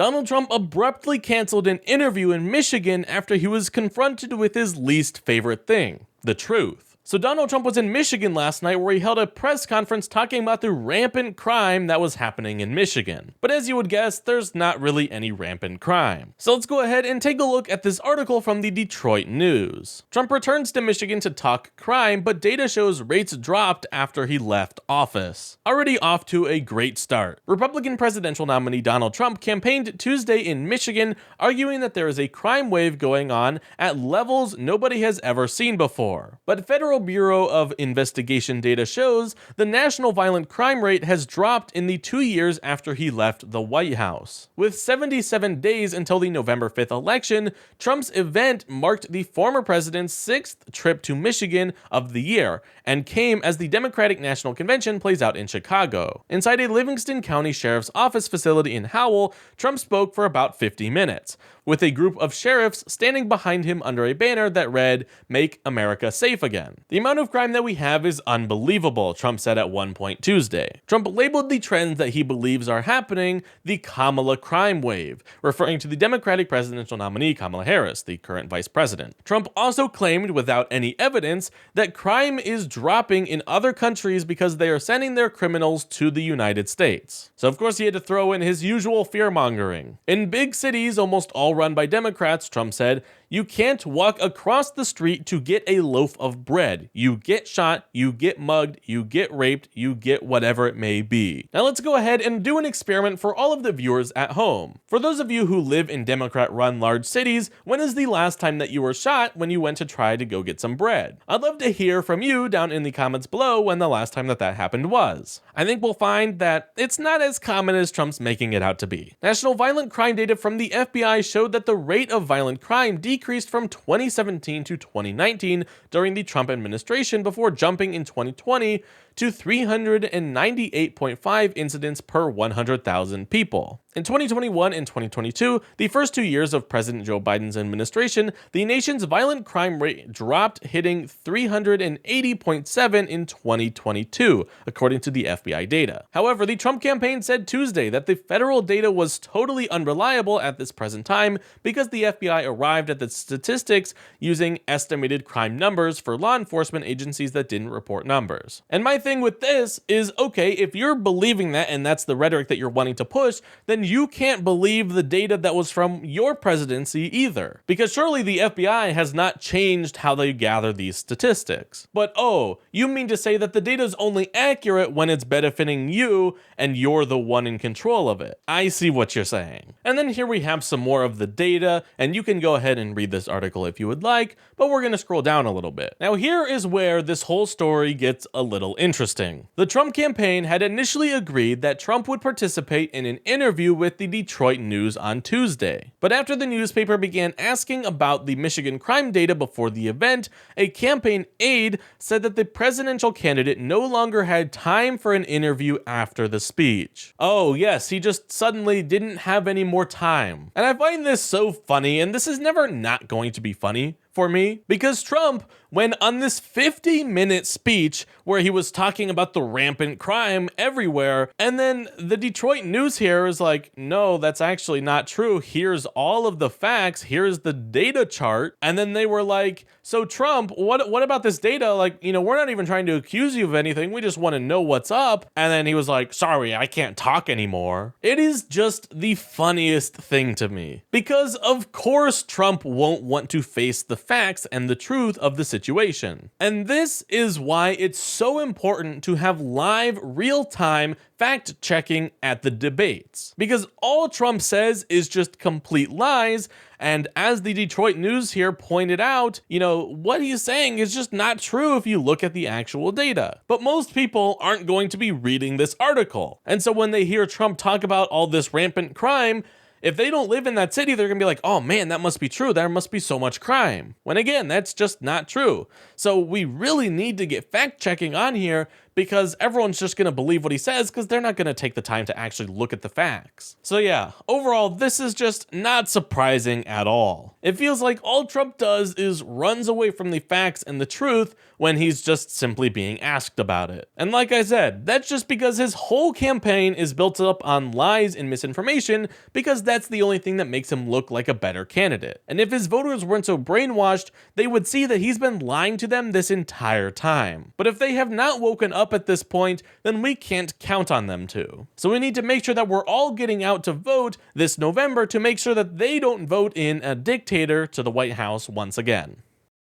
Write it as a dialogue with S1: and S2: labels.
S1: Donald Trump abruptly canceled an interview in Michigan after he was confronted with his least favorite thing, the truth. So Donald Trump was in Michigan last night where he held a press conference talking about the rampant crime that was happening in Michigan. But as you would guess, there's not really any rampant crime. So let's go ahead and take a look at this article from the Detroit News. Trump returns to Michigan to talk crime, but data shows rates dropped after he left office. Already off to a great start. Republican presidential nominee Donald Trump campaigned Tuesday in Michigan, arguing that there is a crime wave going on at levels nobody has ever seen before. But Federal Bureau of Investigation data shows the national violent crime rate has dropped in the 2 years after he left the White House. With 77 days until the November 5th election, Trump's event marked the former president's 6th trip to Michigan of the year and came as the Democratic National Convention plays out in Chicago. Inside a Livingston County Sheriff's Office facility in Howell, Trump spoke for about 50 minutes, with a group of sheriffs standing behind him under a banner that read, "Make America Safe Again." "The amount of crime that we have is unbelievable," Trump said at one point Tuesday. Trump labeled the trends that he believes are happening the Kamala crime wave, referring to the Democratic presidential nominee Kamala Harris, the current vice president. Trump also claimed without any evidence that crime is dropping in other countries because they are sending their criminals to the United States. So of course he had to throw in his usual fear-mongering. In big cities, almost all run by Democrats, Trump said, "You can't walk across the street to get a loaf of bread. You get shot, you get mugged, you get raped, you get whatever it may be." Now let's go ahead and do an experiment for all of the viewers at home. For those of you who live in Democrat-run large cities, when is the last time that you were shot when you went to try to go get some bread? I'd love to hear from you down in the comments below when the last time that happened was. I think we'll find that it's not as common as Trump's making it out to be. National violent crime data from the FBI showed that the rate of violent crime decreased from 2017 to 2019 during the Trump administration before jumping in 2020 to 398.5 incidents per 100,000 people. In 2021 and 2022, the first 2 years of President Joe Biden's administration, the nation's violent crime rate dropped, hitting 380.7 in 2022, according to the FBI data. However, the Trump campaign said Tuesday that the federal data was totally unreliable at this present time because the FBI arrived at the statistics using estimated crime numbers for law enforcement agencies that didn't report numbers. And my thing with this is, okay, if you're believing that and that's the rhetoric that you're wanting to push, then you can't believe the data that was from your presidency either. Because surely the FBI has not changed how they gather these statistics. But oh, you mean to say that the data is only accurate when it's benefiting you and you're the one in control of it. I see what you're saying. And then here we have some more of the data, and you can go ahead and read this article if you would like, but we're going to scroll down a little bit. Now here is where this whole story gets a little interesting. The Trump campaign had initially agreed that Trump would participate in an interview with the Detroit News on Tuesday. But after the newspaper began asking about the Michigan crime data before the event, a campaign aide said that the presidential candidate no longer had time for an interview after the speech. Oh yes, he just suddenly didn't have any more time. And I find this so funny, and this is never not going to be funny for me, because Trump went on this 50-minute speech where he was talking about the rampant crime everywhere, and then the Detroit News here is like, no, that's actually not true. Here's all of the facts. Here's the data chart. And then they were like, so Trump, what about this data? Like, you know, we're not even trying to accuse you of anything. We just want to know what's up. And then he was like, sorry, I can't talk anymore. It is just the funniest thing to me, because of course Trump won't want to face the facts and the truth of the situation. And this is why it's so important to have live, real-time fact-checking at the debates. Because all Trump says is just complete lies, and as the Detroit News here pointed out, you know, what he's saying is just not true if you look at the actual data. But most people aren't going to be reading this article. And so when they hear Trump talk about all this rampant crime, if they don't live in that city, they're gonna be like, oh man, that must be true. There must be so much crime. When again, that's just not true. So we really need to get fact checking on here, because everyone's just gonna believe what he says because they're not gonna take the time to actually look at the facts. So yeah, overall, this is just not surprising at all. It feels like all Trump does is runs away from the facts and the truth when he's just simply being asked about it. And like I said, that's just because his whole campaign is built up on lies and misinformation, because that's the only thing that makes him look like a better candidate. And if his voters weren't so brainwashed, they would see that he's been lying to them this entire time. But if they have not woken up at this point, then we can't count on them to. So we need to make sure that we're all getting out to vote this November to make sure that they don't vote in a dictator to the White House once again.